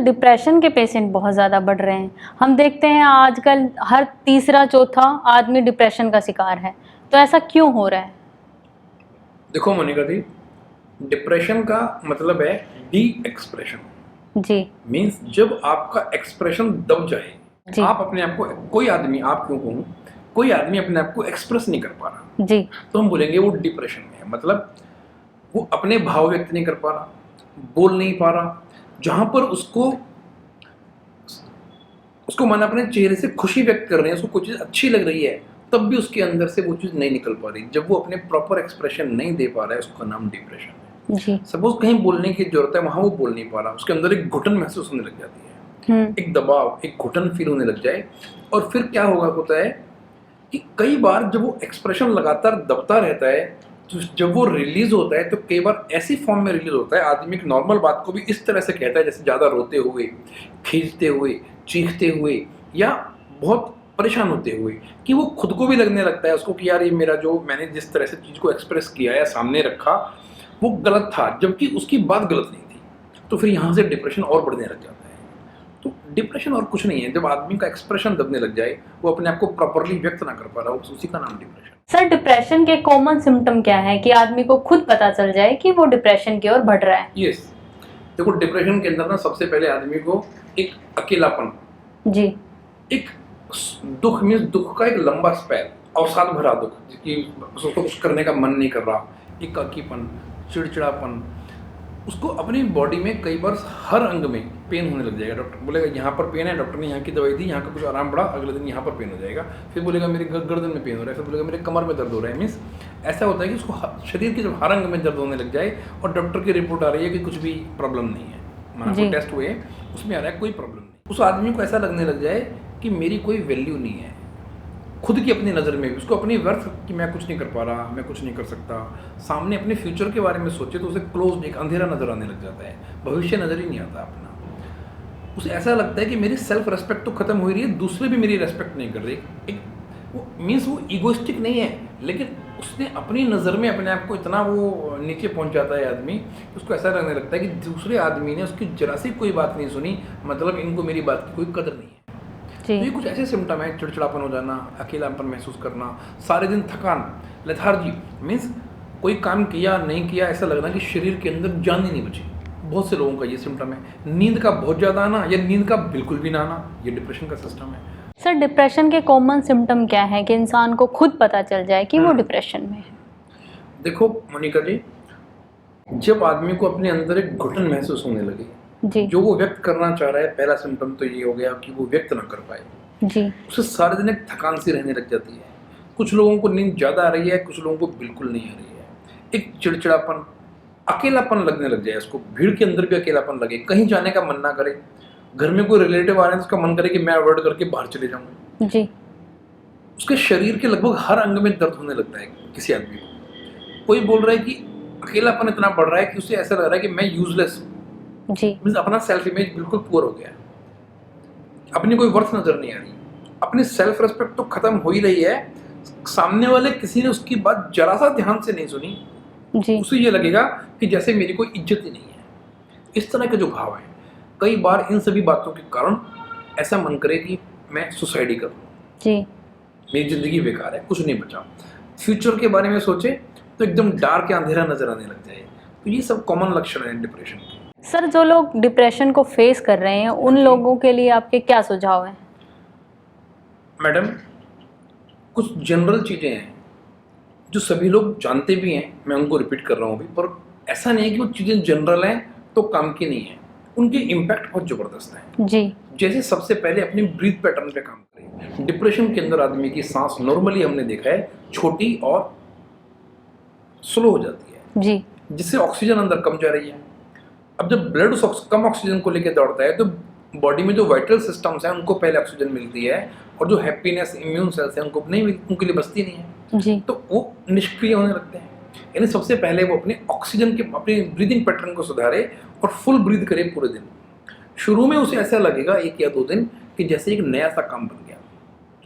Depression के patient बहुत ज़्यादा बढ़ रहे हैं। हम देखते हैं आजकल हर तीसरा चौथा आदमी डिप्रेशन का शिकार है, तो ऐसा क्यों हो रहा है? देखो मोनिका जी, डिप्रेशन का मतलब है डी एक्सप्रेशन। जी। मीन्स जब आपका एक्सप्रेशन दब जाए, जी। आप अपने आप को, कोई आदमी, आप क्यों कहूँ, कोई आदमी अपने आप को एक्सप्रेस नहीं कर पा रहा, जी। तो हम बोलेंगे वो डिप्रेशन में है। मतलब वो अपने भाव व्यक्त नहीं कर पा रहा, बोल नहीं पा रहा। जहां पर उसको मन अपने चेहरे से खुशी व्यक्त कर रहे हैं, उसको कोई चीज़ अच्छी लग रही है, तब भी उसके अंदर से वो चीज़ नहीं निकल पा रही। जब वो अपने प्रॉपर एक्सप्रेशन नहीं दे पा रहा है, उसका नाम डिप्रेशन है। जी। सपोज कहीं बोलने की जरूरत है, वहां वो बोल नहीं पा रहा, उसके अंदर एक घुटन महसूस होने लग जाती है, एक दबाव, एक घुटन फील होने लग जाए। और फिर क्या होता है कि कई बार जब वो एक्सप्रेशन लगातार दबता रहता है, तो जब वो रिलीज होता है तो कई बार ऐसी फॉर्म में रिलीज होता है, आदमी एक नॉर्मल बात को भी इस तरह से कहता है, जैसे ज़्यादा रोते हुए, खींचते हुए, चीखते हुए, या बहुत परेशान होते हुए, कि वो खुद को भी लगने लगता है उसको कि यार ये मेरा जो मैंने जिस तरह से चीज़ को एक्सप्रेस किया या सामने रखा वो गलत था, जबकि उसकी बात गलत नहीं थी। तो फिर यहाँ से डिप्रेशन और बढ़ने लग जाता है। तो डिप्रेशन और कुछ नहीं है, जब आदमी का एक्सप्रेशन दबने लग जाए, वो अपने आप को प्रॉपरली व्यक्त ना कर पा रहा, उसी का नाम डिप्रेशन। सर, डिप्रेशन के कॉमन सिम्टम क्या है कि आदमी को खुद पता चल जाए कि वो डिप्रेशन की ओर बढ़ रहा है? यस, देखो डिप्रेशन के अंदर ना सबसे पहले आदमी को एक अकेलापन, जी। एक दुख मीन्स दुख का एक लंबा स्पैन, अवसाद भरा दुख, कि उसको कुछ करने का मन नहीं कर रहा, एक अकीपन, चिड़चिड़ापन, उसको अपनी बॉडी में कई बार हर अंग में पेन होने लग जाएगा। डॉक्टर बोलेगा यहाँ पर पेन है, डॉक्टर ने यहाँ की दवाई दी, यहाँ का कुछ आराम पड़ा, अगले दिन यहाँ पर पेन हो जाएगा, फिर बोलेगा मेरे गर्दन में पेन हो रहा है, फिर बोलेगा मेरे कमर में दर्द हो रहा है। मीन्स ऐसा होता है कि उसको शरीर के जब हर अंग में दर्द होने लग जाए और डॉक्टर की रिपोर्ट आ रही है कि कुछ भी प्रॉब्लम नहीं है, माना कोई टेस्ट हुए उसमें आ रहा है कोई प्रॉब्लम नहीं, उस आदमी को ऐसा लगने लग जाए कि मेरी कोई वैल्यू नहीं है, खुद की अपनी नज़र में भी उसको अपनी वर्थ कि मैं कुछ नहीं कर पा रहा, मैं कुछ नहीं कर सकता, सामने अपने फ्यूचर के बारे में सोचे तो उसे क्लोज, एक अंधेरा नजर आने लग जाता है, भविष्य नजर ही नहीं आता अपना। उसे ऐसा लगता है कि मेरी सेल्फ रेस्पेक्ट तो खत्म हो रही है, दूसरे भी मेरी रेस्पेक्ट नहीं कर रहे। एक वो मीन्स वो ईगोइस्टिक नहीं है, लेकिन उसने अपनी नज़र में अपने आप को इतना वो नीचे पहुंच जाता है आदमी, उसको ऐसा लगने लगता है कि दूसरे आदमी ने उसकी जरा सी कोई बात नहीं सुनी, मतलब इनको मेरी बात की कोई कदर नहीं है। तो ये कुछ ऐसे सिम्टम है, चिड़चिड़ापन हो जाना, अकेलापन महसूस करना, सारे दिन थकान, लेथार्जी, मीन्स कोई काम किया नहीं किया ऐसा लगना कि शरीर के अंदर जान ही नहीं बची। बहुत से लोगों का ये सिम्टम है। नींद का बहुत ज़्यादा आना या नींद का बिल्कुल भी ना आना, ये डिप्रेशन का सिस्टम है। सर, डिप्रेशन के कॉमन सिम्टम क्या है कि इंसान को खुद पता चल जाए कि वो डिप्रेशन में है? देखो मोनिका जी, जब आदमी को अपने अंदर एक घुटन महसूस होने लगे, जी। जो वो व्यक्त करना चाह रहा है, पहला सिम्टम तो ये हो गया कि वो व्यक्त ना कर पाए। जी। उसे सारे दिन एक थकान सी रहने लग जाती है, कुछ लोगों को नींद ज़्यादा आ रही है, कुछ लोगों को बिल्कुल नहीं आ रही है, एक चिड़चिड़ापन, अकेलापन लगने लग जाए, उसको भीड़ के अंदर भी अकेलापन लगे, कहीं जाने का मन ना करे, घर में कोई रिलेटिव आ रहे हैं तो उसका मन करे कि मैं अवॉइड करके बाहर चले जाऊँ। जी। उसके शरीर के लगभग हर अंग में दर्द होने लगता है किसी आदमी को। कोई बोल रहा है कि अकेलापन इतना बढ़ रहा है कि उसे ऐसा लग रहा है कि मैं यूजलेस हूँ। जी। मीन्स अपना सेल्फ इमेज बिल्कुल पुअर हो गया है, अपनी कोई वर्थ नजर नहीं आ रही, अपनी सेल्फ रेस्पेक्ट तो खत्म हो ही रही है, सामने वाले किसी ने उसकी बात जरा सा ध्यान से नहीं सुनी, जी। उसे ये लगेगा कि जैसे मेरी कोई इज्जत ही नहीं है। इस तरह के जो भाव है, कई बार इन सभी बातों के कारण ऐसा मन करे कि मैं सुसाइड ही कर लूं, जी। मेरी जिंदगी बेकार है, कुछ नहीं बचा। फ्यूचर के बारे में सोचे तो एकदम डार्क या अंधेरा नजर आने लग जाए। तो ये सब कॉमन लक्षण है डिप्रेशन के। सर, जो लोग डिप्रेशन को फेस कर रहे हैं उन लोगों के लिए आपके क्या सुझाव हैं? मैडम, कुछ जनरल चीज़ें हैं जो सभी लोग जानते भी हैं, मैं उनको रिपीट कर रहा हूँ अभी, पर ऐसा नहीं है कि वो चीज़ें जनरल हैं तो काम की नहीं है, उनके इम्पैक्ट बहुत ज़बरदस्त है। जी। जैसे सबसे पहले अपनी ब्रीथ पैटर्न पे काम करें। डिप्रेशन के अंदर आदमी की सांस नॉर्मली हमने देखा है छोटी और स्लो हो जाती है, जी। जिससे ऑक्सीजन अंदर कम जा रही है। अब जब ब्लड उस कम ऑक्सीजन को लेकर दौड़ता है तो बॉडी में जो वाइटल सिस्टम्स हैं उनको पहले ऑक्सीजन मिलती है, और जो हैप्पीनेस इम्यून सेल्स हैं उनको नहीं मिलती, उनके लिए बचती नहीं है। जी। तो वो निष्क्रिय होने लगते हैं। यानी सबसे पहले वो अपने ऑक्सीजन के, अपने ब्रीदिंग पैटर्न को सुधारे और फुल ब्रीथ करे पूरे दिन। शुरू में उसे ऐसा लगेगा 1 या 2 दिन कि जैसे एक नया सा काम बन गया,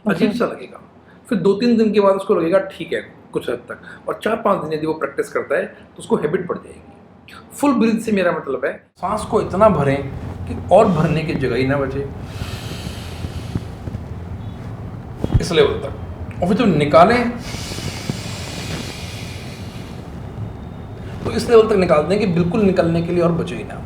अजीब सा लगेगा। फिर 2-3 दिन के बाद उसको लगेगा ठीक है कुछ हद तक, और 4-5 दिन यदि वो प्रैक्टिस करता है तो उसको हैबिट पड़ जाएगी। फुल ब्रीथ से मेरा मतलब है सांस को इतना भरें कि और भरने की जगह ही ना बचे, इस लेवल तक। और फिर जब निकालें तो इस लेवल तक निकालते हैं कि बिल्कुल निकलने के लिए और बचे ही ना।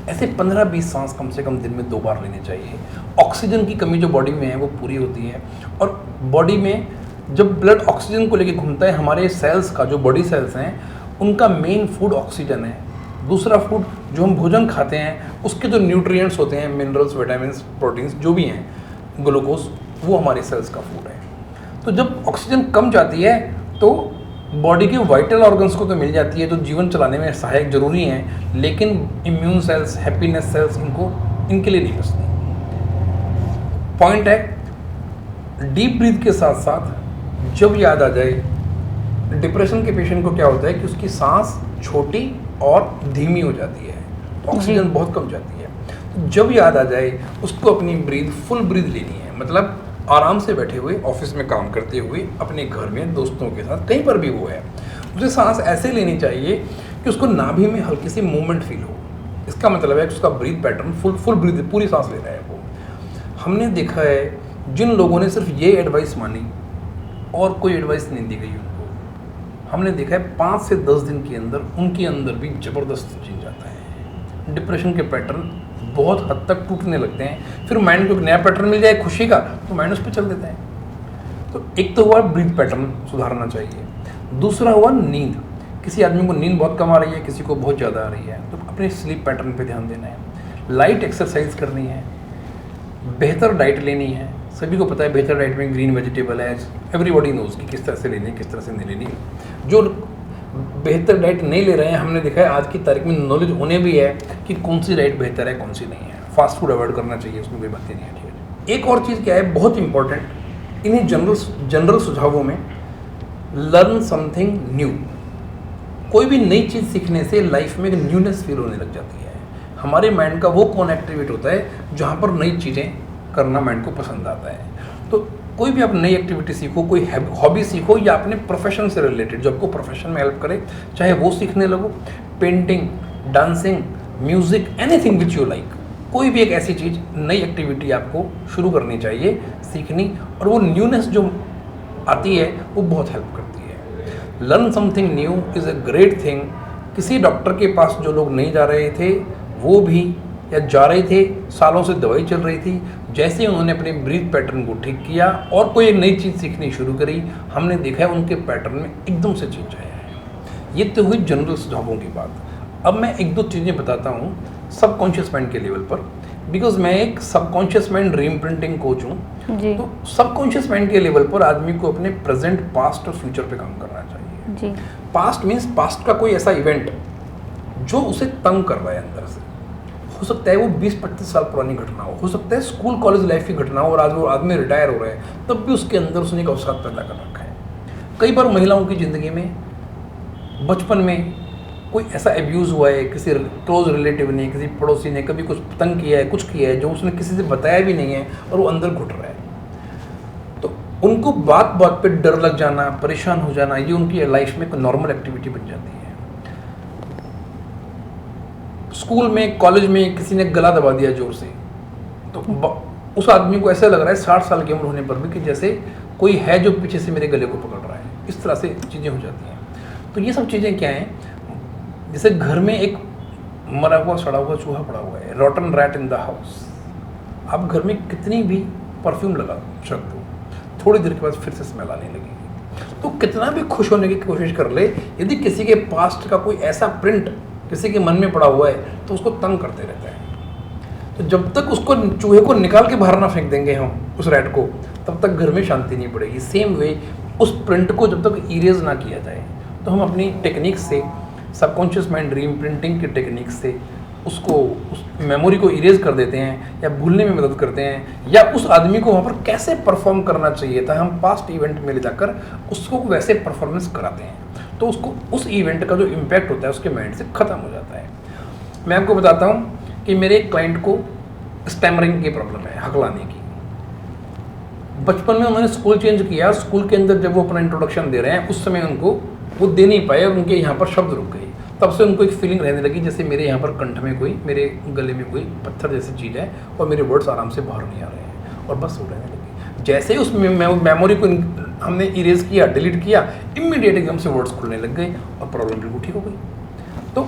ऐसे 15-20 सांस कम से कम दिन में 2 बार लेने चाहिए। ऑक्सीजन की कमी जो बॉडी में है वो पूरी होती है, और बॉडी में जब ब्लड ऑक्सीजन को लेके घूमता है, हमारे सेल्स का जो बॉडी सेल्स हैं उनका मेन फूड ऑक्सीजन है। दूसरा फूड जो हम भोजन खाते हैं उसके जो न्यूट्रिएंट्स होते हैं, मिनरल्स, विटामिन्स, प्रोटीन्स जो भी हैं, ग्लूकोज, वो हमारे सेल्स का फूड है। तो जब ऑक्सीजन कम जाती है तो बॉडी के वाइटल ऑर्गन्स को तो मिल जाती है जो जीवन चलाने में सहायक जरूरी हैं, लेकिन इम्यून सेल्स, हैप्पीनेस सेल्स इनके लिए नहीं बचती। पॉइंट है, डीप ब्रीथ के साथ साथ जब याद आ जाए, डिप्रेशन के पेशेंट को क्या होता है कि उसकी सांस छोटी और धीमी हो जाती है, तो ऑक्सीजन बहुत कम जाती है। तो जब याद आ जाए उसको अपनी ब्रीथ, फुल ब्रीथ लेनी है, मतलब आराम से बैठे हुए, ऑफिस में काम करते हुए, अपने घर में, दोस्तों के साथ, कहीं पर भी वो है, उसे सांस ऐसे लेनी चाहिए कि उसको नाभि में हल्की सी मूवमेंट फील हो। इसका मतलब है कि उसका ब्रीथ पैटर्न फुल ब्रीथ, पूरी सांस ले रहा है वो। हमने देखा है जिन लोगों ने सिर्फ ये एडवाइस मानी और कोई एडवाइस नहीं दी गई उनको, हमने देखा है 5 से 10 दिन के अंदर उनके अंदर भी ज़बरदस्त चेंज आता है। डिप्रेशन के पैटर्न बहुत हद तक टूटने लगते हैं। फिर माइंड को एक नया पैटर्न मिल जाए खुशी का, तो माइंड उस पर चल देता है। तो एक तो हुआ ब्रीथ पैटर्न सुधारना चाहिए, दूसरा हुआ नींद। किसी आदमी को नींद बहुत कम आ रही है, किसी को बहुत ज़्यादा आ रही है, तो अपने स्लीप पैटर्न पे ध्यान देना है। लाइट एक्सरसाइज करनी है, बेहतर डाइट लेनी है। सभी को पता है बेहतर डाइट में ग्रीन वेजिटेबल है, एवरीबॉडी नोज कि किस तरह से लेनी है, किस तरह से नहीं लेनी। जो बेहतर डाइट नहीं ले रहे हैं, हमने देखा है आज की तारीख में नॉलेज उन्हें भी है कि कौन सी डाइट बेहतर है, कौन सी नहीं है। फास्ट फूड अवॉइड करना चाहिए, उसमें कोई बात नहीं है, ठीक है। एक और चीज़ क्या है बहुत इंपॉर्टेंट इन्हीं जनरल सुझावों में, लर्न समथिंग न्यू। कोई भी नई चीज़ सीखने से लाइफ में एक न्यूनेस फील होने लग जाती है। हमारे माइंड का वो कौन एक्टिवेट होता है जहाँ पर नई चीज़ें करना माइंड को पसंद आता है। तो कोई भी आप नई एक्टिविटी सीखो, कोई हॉबी सीखो, या अपने प्रोफेशन से रिलेटेड जो आपको प्रोफेशन में हेल्प करे, चाहे वो सीखने लगो, painting, dancing, music, anything which you like. कोई भी एक ऐसी चीज़, नई एक्टिविटी आपको शुरू करनी चाहिए, सीखनी, और वो न्यूनेस जो आती है वो बहुत हेल्प करती है। Learn something new is a great thing. किसी डॉक्टर के पास जो लोग नहीं जा रहे थे वो भी, या जा रहे थे, सालों से दवाई चल रही थी, जैसे उन्होंने अपने ब्रीथ पैटर्न को ठीक किया और कोई एक नई चीज़ सीखनी शुरू करी, हमने देखा है उनके पैटर्न में एकदम से चेंज आया है। ये तो हुई जनरल सुझावों की बात। अब मैं 1-2 चीज़ें बताता हूँ सबकॉन्शियस माइंड के लेवल पर, बिकॉज मैं एक सबकॉन्शियस माइंड रीइम्प्रिंटिंग कोच हूँ। तो सबकॉन्शियस माइंड के लेवल पर आदमी को अपने प्रेजेंट, पास्ट और फ्यूचर पे काम करना चाहिए। पास्ट मीन्स पास्ट का कोई ऐसा इवेंट जो उसे तंग कर रहा है अंदर से। हो सकता है वो 20-25 साल पुरानी घटना हो सकता है स्कूल कॉलेज लाइफ की घटना हो, और आज वो आदमी रिटायर हो रहा है, तब भी उसके अंदर उसने एक अवसाद पैदा कर रखा है। कई बार महिलाओं की ज़िंदगी में बचपन में कोई ऐसा एब्यूज़ हुआ है, किसी क्लोज रिलेटिव ने, किसी पड़ोसी ने कभी कुछ तंग किया है, कुछ किया है जो उसने किसी से बताया भी नहीं है, और वो अंदर घुट रहा है। तो उनको बात बात पे डर लग जाना, परेशान हो जाना, ये उनकी लाइफ में एक नॉर्मल एक्टिविटी बन जाती है। स्कूल में, कॉलेज में किसी ने गला दबा दिया जोर से, तो उस आदमी को ऐसा लग रहा है 60 साल की उम्र होने पर भी कि जैसे कोई है जो पीछे से मेरे गले को पकड़ रहा है। इस तरह से चीज़ें हो जाती हैं। तो ये सब चीज़ें क्या हैं, जैसे घर में एक मरा हुआ, सड़ा हुआ चूहा पड़ा हुआ है, रॉटन रैट इन द हाउस। आप घर में कितनी भी परफ्यूम लगा रख दो, थोड़ी देर के बाद फिर से स्मेल आने लगेगी। तो कितना भी खुश होने की कोशिश कर ले, यदि किसी के पास्ट का कोई ऐसा प्रिंट किसी के मन में पड़ा हुआ है तो उसको तंग करते रहता है। तो जब तक उसको, चूहे को निकाल के बाहर ना फेंक देंगे हम, उस रैट को, तब तक घर में शांति नहीं पड़ेगी। सेम वे उस प्रिंट को जब तक इरेज ना किया जाए, तो हम अपनी टेक्निक से, सबकॉन्शियस माइंड रीइम्प्रिंटिंग की टेक्निक से उसको, उस मेमोरी को इरेज कर देते हैं, या भूलने में मदद करते हैं, या उस आदमी को वहाँ पर कैसे परफॉर्म करना चाहिए था, हम पास्ट इवेंट में ले जाकर उसको वैसे परफॉर्मेंस कराते हैं। तो उसको, उस इवेंट का जो इम्पैक्ट होता है उसके माइंड से ख़त्म हो जाता है। मैं आपको बताता हूँ कि मेरे एक क्लाइंट को स्टैमरिंग की प्रॉब्लम है, हकलाने की। बचपन में उन्होंने स्कूल चेंज किया, स्कूल के अंदर जब वो अपना इंट्रोडक्शन दे रहे हैं उस समय उनको वो दे नहीं पाए, और उनके यहाँ पर शब्द रुक गए। तब से उनको एक फीलिंग रहने लगी जैसे मेरे यहाँ पर कंठ में कोई, मेरे गले में कोई पत्थर जैसी चीज़ है और मेरे वर्ड्स आराम से बाहर नहीं आ रहे हैं और बस वो रहने लगी। जैसे ही उस मेमोरी को हमने इरेज किया, डिलीट किया, इमीडिएट एकदम से वर्ड्स खुलने लग गए और प्रॉब्लम बिल्कुल ठीक हो गई। तो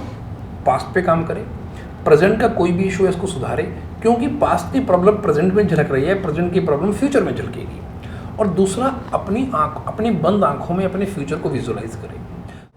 पास्ट पे काम करें, प्रेजेंट का कोई भी इशू है इसको सुधारे, क्योंकि पास्ट की प्रॉब्लम प्रेजेंट में झलक रही है, प्रेजेंट की प्रॉब्लम फ्यूचर में झलकेगी। और दूसरा, अपनी बंद आंखों में अपने फ्यूचर को विजुअलाइज करें।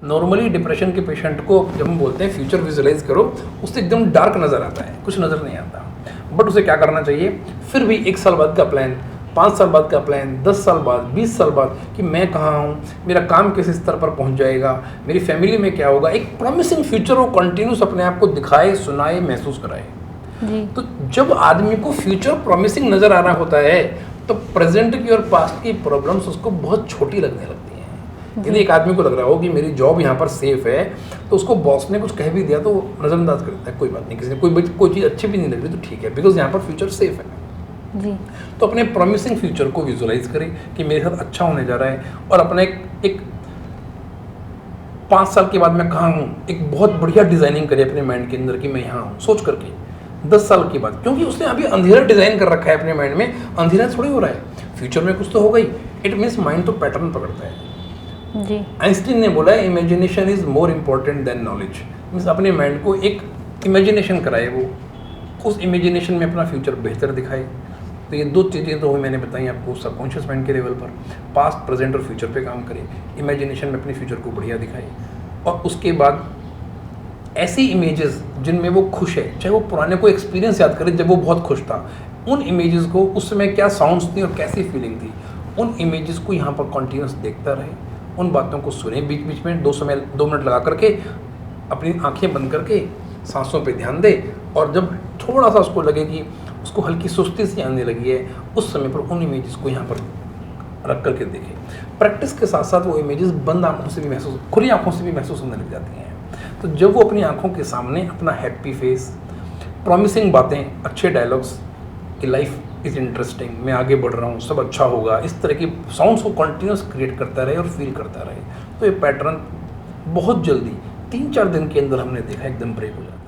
नॉर्मली डिप्रेशन के पेशेंट को जब हम बोलते हैं फ्यूचर विजुअलाइज करो, उससे एकदम डार्क नज़र आता है, कुछ नज़र नहीं आता। बट उसे क्या करना चाहिए, फिर भी 1 साल बाद का प्लान, 5 साल बाद का प्लान, 10 साल बाद, 20 साल बाद कि मैं कहाँ हूँ, मेरा काम किस स्तर पर पहुँच जाएगा, मेरी फैमिली में क्या होगा, एक प्रॉमिसिंग फ्यूचर वो कंटिन्यूस अपने आप को दिखाए, सुनाए, महसूस कराए। तो जब आदमी को फ्यूचर प्रॉमिसिंग नज़र आ रहा होता है तो प्रेजेंट की और पास्ट की प्रॉब्लम्स उसको बहुत छोटी लगने लगती हैं। यदि एक आदमी को लग रहा हो कि मेरी जॉब यहाँ पर सेफ है, तो उसको बॉस ने कुछ कह भी दिया तो नज़रअंदाज कर देता है, कोई बात नहीं, किसी ने कोई चीज़ अच्छी भी नहीं लग रही तो ठीक है, बिकॉज यहाँ पर फ्यूचर सेफ है। जी। तो अपने प्रॉमिसिंग फ्यूचर को विजुअलाइज करें कि मेरे साथ अच्छा होने जा रहा है, और अपना एक 5 साल के बाद मैं कहाँ हूँ, एक बहुत बढ़िया डिजाइनिंग करें अपने माइंड के अंदर कि मैं यहाँ हूँ, सोच करके 10 साल के बाद, क्योंकि उसने अभी अंधेरा डिजाइन कर रखा है अपने माइंड में, अंधेरा थोड़ी हो रहा है, फ्यूचर में कुछ तो हो गई। इट मीन्स माइंड तो पैटर्न पकड़ता है। जी। आइंस्टीन ने बोला है imagination is more important then knowledge. Means अपने माइंड को एक इमेजिनेशन कराए, वो उस इमेजिनेशन में अपना फ्यूचर बेहतर दिखाए। तो ये 2 चीज़ें तो मैंने बताई आपको सबकॉन्शियस माइंड के लेवल पर, पास्ट, प्रेजेंट और फ्यूचर पे काम करें, इमेजिनेशन में अपने फ्यूचर को बढ़िया दिखाए। और उसके बाद ऐसी इमेजेस जिनमें वो खुश है, चाहे वो पुराने कोई एक्सपीरियंस याद करे जब वो बहुत खुश था, उन इमेजेस को, उस समय क्या साउंड्स थी और कैसी फीलिंग थी, उन इमेजेस को यहाँ पर कॉन्टीन्यूस देखता रहे, उन बातों को सुने, बीच बीच में 2 मिनट लगा करके अपनी आंखें बंद करके सांसों पे ध्यान दे, और जब थोड़ा सा उसको लगे कि उसको हल्की सुस्ती सी आने लगी है, उस समय पर उन इमेजेस को यहाँ पर रख करके देखे। प्रैक्टिस के साथ साथ वो इमेजेस बंद आंखों से भी महसूस, खुली आंखों से भी महसूस होने लग जाती हैं। तो जब वो अपनी आंखों के सामने अपना हैप्पी फेस, प्रॉमिसिंग बातें, अच्छे डायलॉग्स कि लाइफ इज़ इंटरेस्टिंग, मैं आगे बढ़ रहा हूँ, सब अच्छा होगा, इस तरह की साउंड्स को कंटिन्यूस क्रिएट करता रहे और फील करता रहे, तो ये पैटर्न बहुत जल्दी 3-4 दिन के अंदर हमने देखा एकदम ब्रेक हो जाता है।